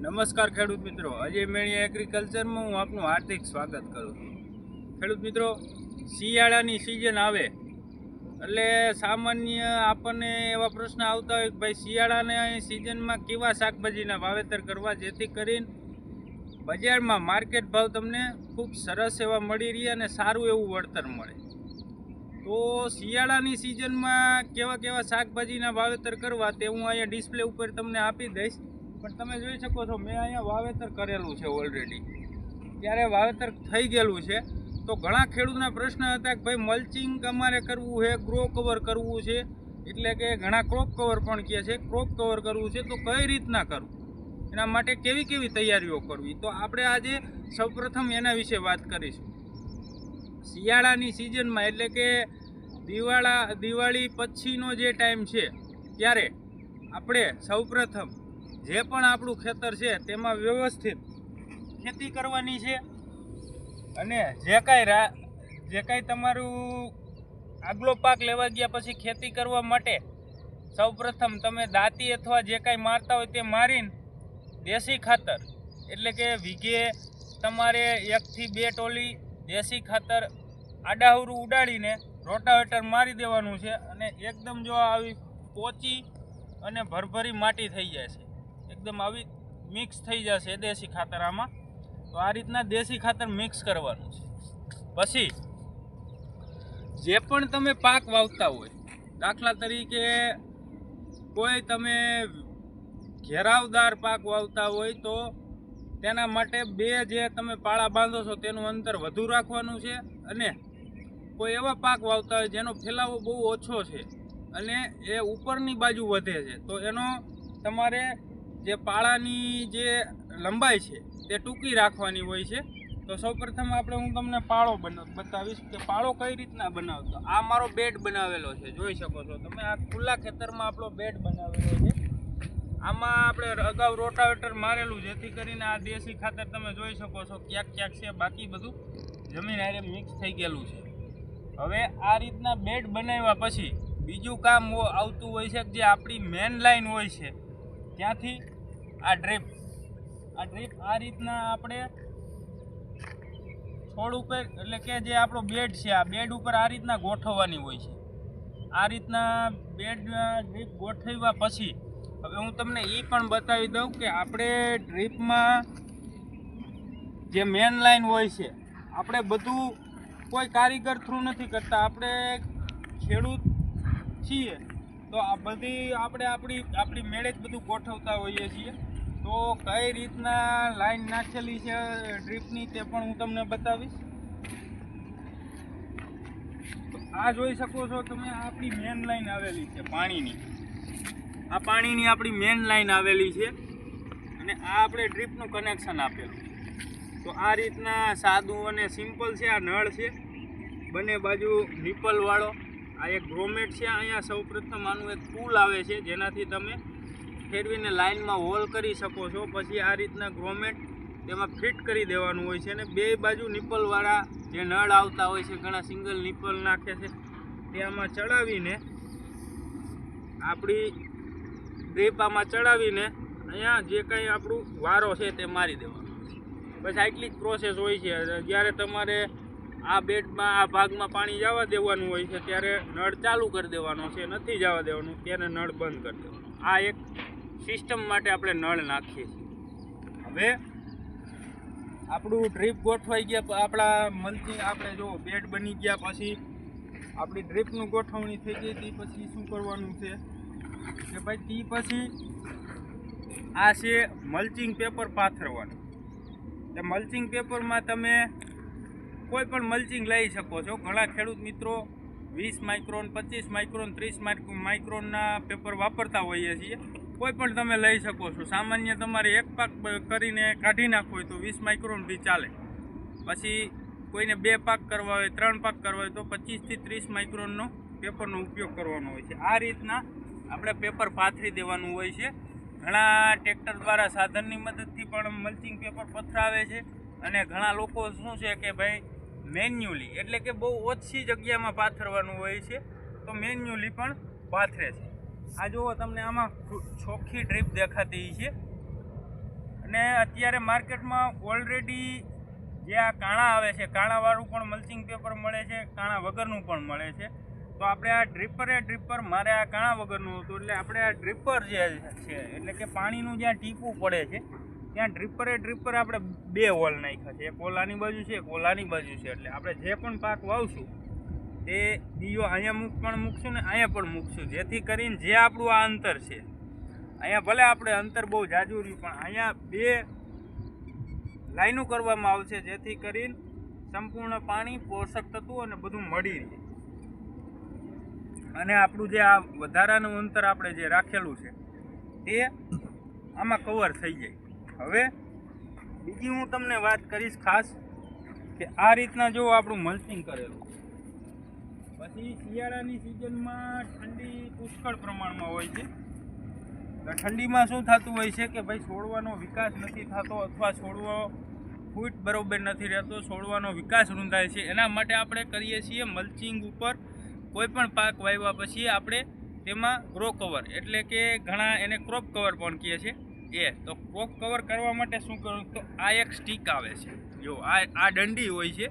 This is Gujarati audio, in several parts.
નમસ્કાર ખેડૂત મિત્રો, અજય મેણિયા એગ્રીકલ્ચરમાં હું આપનું હાર્દિક સ્વાગત કરું છું। ખેડૂત મિત્રો, શિયાળાની સિઝન આવે એટલે સામાન્ય આપણને એવા પ્રશ્ન આવતા હોય કે ભાઈ શિયાળાની સિઝનમાં કેવા શાકભાજીના વાવેતર કરવા જેથી કરીને બજારમાં માર્કેટ ભાવ તમને ખૂબ સરસ એવા મળી રહે અને સારું એવું વળતર મળે। તો શિયાળાની સિઝનમાં કેવા કેવા શાકભાજીના વાવેતર કરવા તે હું અહીંયા ડિસ્પ્લે ઉપર તમને આપી દઈશ। પણ તમે જોઈ શકો છો મેં અહીંયા વાવેતર કરેલું છે ઓલરેડી, ત્યારે વાવેતર થઈ ગયેલું છે। તો ઘણા ખેડૂતના પ્રશ્ન હતા કે ભાઈ મલ્ચિંગ અમારે કરવું છે, ક્રોપ કવર કરવું છે, એટલે કે ઘણા ક્રોપ કવર પણ કહે છે, ક્રોપ કવર કરવું છે તો કઈ રીતના કરવું, એના માટે કેવી કેવી તૈયારીઓ કરવી, તો આપણે આજે સૌપ્રથમ એના વિશે વાત કરીશું। શિયાળાની સિઝનમાં એટલે કે દિવાળી પછીનો જે ટાઈમ છે ત્યારે આપણે સૌપ્રથમ જે પણ આપણું ખેતર છે તેમાં વ્યવસ્થિત ખેતી કરવાની છે અને જે કાંઈ તમારું આગલો પાક લેવા ગયા પછી ખેતી કરવા માટે સૌપ્રથમ તમે દાંતી અથવા જે કાંઈ મારતા હોય તે મારીને દેશી ખાતર એટલે કે વીઘે તમારે 1 થી 2 ટોલી દેશી ખાતર આડાહુરું ઉડાડીને રોટાવેટર મારી દેવાનું છે અને એકદમ જો આવી પોચી અને ભરભરી માટી થઈ જાય છે, એકદમ આવી મિક્સ થઈ જશે દેશી ખાતર આમાં, તો આ રીતના દેશી ખાતર મિક્સ કરવાનું છે। પછી જે પણ તમે પાક વાવતા હોય, દાખલા તરીકે કોઈ તમે ઘેરાવદાર પાક વાવતા હોય તો તેના માટે 2 જે તમે પાળા બાંધો છો તેનું અંતર વધુ રાખવાનું છે, અને કોઈ એવા પાક વાવતા હોય જેનો ફેલાવો બહુ ઓછો છે અને એ ઉપરની બાજુ વધે છે તો એનો તમારે જે પાળાની જે લંબાઈ છે તે ટૂંકી રાખવાની હોય છે। તો સૌપ્રથમ હું તમને પાળો બતાવીશ કે પાળો કઈ રીતના બનાવતો। આ મારો બેડ બનાવેલો છે, જોઈ શકો છો તમે, આ ખુલ્લા ખેતરમાં આપણો બેડ બનાવેલો છે। આમાં આપણે અગાઉ રોટાવેટર મારેલું જેથી કરીને આ દેશી ખાતર તમે જોઈ શકો છો ક્યાંક ક્યાંક છે, બાકી બધું જમીન હારે મિક્સ થઈ ગયેલું છે। હવે આ રીતના બેડ બનાવ્યા પછી બીજું કામ આવતું હોય છે કે જે આપણી મેન લાઈન હોય છે ત્યાંથી આ ડ્રીપ આ રીતના આપણે છોડ ઉપર એટલે કે જે આપણો બેડ છે આ બેડ ઉપર આ રીતના ગોઠવવાની હોય છે। આ રીતના ડ્રીપ ગોઠવ્યા પછી હવે હું તમને એ પણ બતાવી દઉં કે આપણે ડ્રીપમાં જે મેન લાઈન હોય છે આપણે બધું કોઈ કારીગર થ્રુ નથી કરતા, આપણે ખેડૂત છીએ તો આ બધી આપણે આપણી મેળે જ બધું ગોઠવતા હોઈએ છીએ। તો કઈ રીતના લાઈન નાખેલી છે ડ્રીપની તે પણ હું તમને બતાવીશ। આ જોઈ શકો છો તમે, આપણી મેન લાઈન આવેલી છે પાણીની, આ પાણીની આપણી મેન લાઈન આવેલી છે અને આ આપણે ડ્રીપનું કનેક્શન આપેલું છે। તો આ રીતના સાદું અને સિમ્પલ છે, આ નળ છે બંને બાજુ નિપલવાળો, આ એક ગ્રોમેટ છે। અહીંયા સૌપ્રથમ આનું એક પુલ આવે છે જેનાથી તમે ફેરવીને લાઇનમાં હોલ કરી શકો છો। પછી આ રીતના ગ્રોમેટ તેમાં ફિટ કરી દેવાનું હોય છે અને 2 બાજુ નિપલવાળા જે નળ આવતા હોય છે, ઘણા સિંગલ નિપલ નાખે છે, તે આમાં ચડાવીને આપણી ડ્રીપ આમાં ચડાવીને અહીંયા જે કંઈ આપણું વારો છે તે મારી દેવાનો। બસ આટલી જ પ્રોસેસ હોય છે। જ્યારે તમારે આ બેડમાં આ ભાગમાં પાણી જવા દેવાનું હોય છે ત્યારે નળ ચાલુ કરી દેવાનો છે, નથી જવા દેવાનું ત્યારે નળ બંધ કરી દેવાનો। આ એક સિસ્ટમ માટે આપણે નળ નાખીએ છીએ। હવે આપણું ડ્રીપ ગોઠવાઈ ગયા, આપણા મલ્ચિંગ આપણે જો બેડ બની ગયા પછી આપણી ડ્રીપનું ગોઠવણી થઈ ગઈ, તે પછી શું કરવાનું છે કે ભાઈ તે પછી આ છે મલ્ચિંગ પેપર પાથરવાનું। એ મલ્ચિંગ પેપરમાં તમે કોઈ પણ મલ્ચિંગ લઈ શકો છો। ઘણા ખેડૂત મિત્રો 20 માઇક્રોન, 25 માઇક્રોન, 30 માઇક્રોનના પેપર વાપરતા હોઈએ છીએ, કોઈ પણ તમે લઈ શકો છો। સામાન્ય તમારે એક પાક કરીને કાઢી નાખવો હોય તો 20 માઇક્રોન બી ચાલે, પછી કોઈને 2 પાક કરવા હોય, 3 પાક કરવા હોય તો 25 થી 30 માઇક્રોનનો પેપરનો ઉપયોગ કરવાનો હોય છે। આ રીતના આપણે પેપર પાથરી દેવાનું હોય છે। ઘણા ટ્રેક્ટર દ્વારા સાધનની મદદથી પણ મલ્ચિંગ પેપર પથરાવે છે અને ઘણા લોકો શું છે કે ભાઈ મેન્યુઅલી એટલે કે બહુ ઓછી જગ્યામાં પાથરવાનું હોય છે તો મેન્યુઅલી પણ પાથરે છે। આ જુઓ તમને આમાં ચોખ્ખી ડ્રીપ દેખાતી છે, અને અત્યારે માર્કેટમાં ઓલરેડી જે આ કાણા આવે છે, કાણાવાળું પણ મલ્ચિંગ પેપર મળે છે, કાણા વગરનું પણ મળે છે. તો આપણે આ ડ્રીપર મારે આ કાણા વગરનું હતું, એટલે આપણે આ ડ્રીપર જે છે એટલે કે પાણીનું જ્યાં ટીપું પડે છે ત્યાં ડ્રીપર આપણે 2 હોલ નાખ્યા છે. એક ઓલાની બાજુ છે, એક ઓલાની બાજુ છે. એટલે આપણે જે પણ પાક વાવશું તે બીજો અહીંયા પણ મૂકશું ને અહીંયા પણ મૂકશું, જેથી કરીને જે આપણું આ અંતર છે, અહીંયા ભલે આપણે અંતર બહુ જાજુ રહ્યું પણ અહીંયા 2 લાઈનો કરવામાં આવશે, જેથી કરીને સંપૂર્ણ પાણી, પોષક તત્વો અને બધું મળી રહે. અને આપણું જે આ વધારાનું અંતર આપણે જે રાખેલું છે તે આમાં કવર થઈ જાય. હવે બીજી હું તમને વાત કરીશ ખાસ કે આ રીતના જો આપણું મલ્ચિંગ કરેલું. પછી શિયાળાની સિઝનમાં ઠંડી પુષ્કળ પ્રમાણમાં હોય છે. તો ઠંડીમાં શું થતું હોય છે કે ભાઈ છોડવાનો વિકાસ નથી થતો, અથવા છોડવો ફૂટ બરોબર નથી રહેતો, છોડવાનો વિકાસ રૂંધાય છે. એના માટે આપણે કરીએ છીએ મલ્ચિંગ ઉપર કોઈ પણ પાક વાવ્યા પછી આપણે તેમાં ગ્રો કવર, એટલે કે ઘણા એને ક્રોપ કવર પણ કહે છે. તો ક્રોપ કવર કરવા માટે શું કરવું, તો આ એક સ્ટીક આવે છે, જો આ દંડી હોય છે,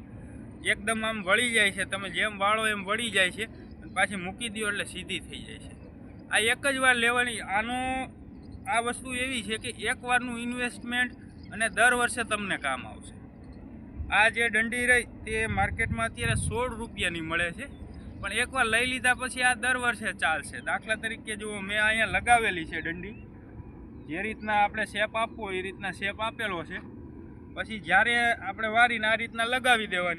એકદમ આમ વળી જાય છે, તમે જેમ વાળો એમ વળી જાય છે, અને પાછી મૂકી દો એટલે સીધી થઈ જાય છે. આ એક જ વાર લેવાની. આ વસ્તુ એવી છે કે એક વારનું ઇન્વેસ્ટમેન્ટ અને દર વર્ષે તમને કામ આવશે. આ જે દંડી રહી તે માર્કેટમાં અત્યારે 16 રૂપિયાની મળે છે, પણ એકવાર લઈ લીધા પછી આ દર વર્ષે ચાલશે. દાખલા તરીકે જુઓ, મેં અહીંયા લગાવેલી છે દંડી, જે રીતના આપણે શેપ આપવો એ રીતના શેપ આપેલો છે. પછી જ્યારે આપણે વારીને આ રીતના લગાવી દેવાની.